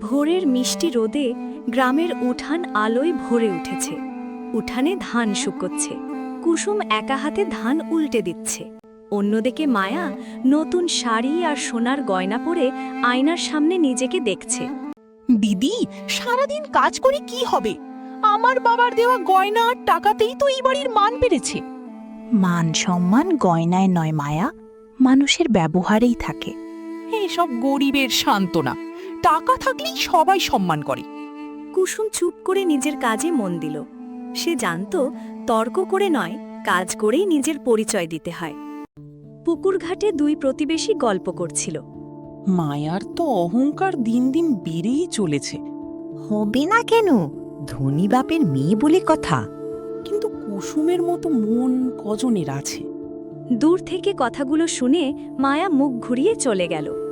ভোরের মিষ্টি রোদে গ্রামের উঠান আলোয় ভরে উঠেছে। উঠানে ধান শুকোচ্ছে। কুসুম একা হাতে ধান উল্টে দিচ্ছে। অন্যদিকে মায়া নতুন শাড়ি আর সোনার গয়না পরে আয়নার সামনে নিজেকে দেখছে। দিদি, সারাদিন কাজ করে কি হবে? আমার বাবার দেওয়া গয়না আর টাকাতেই তো এই বাড়ির মান বেড়েছে। মান সম্মান গয়নায় নয় মায়া, মানুষের ব্যবহারেই থাকে। এসব গরিবের সান্ত্বনা। টাকা থাকলেই সবাই সম্মান করে। কুসুম চুপ করে নিজের কাজে মন দিল। সে জানত তর্ক করে নয়, কাজ করেই নিজের পরিচয় দিতে হয়। পুকুর ঘাটে দুই প্রতিবেশী গল্প করছিল। মায়ার তো অহংকার দিন দিন বেড়েই চলেছে। হবে না কেন? ধনী বাপের মেয়ে বলে কথা। কিন্তু কুসুমের মতো মন কজনের আছে? দূর থেকে কথাগুলো শুনে মায়া মুখ ঘুরিয়ে চলে গেল।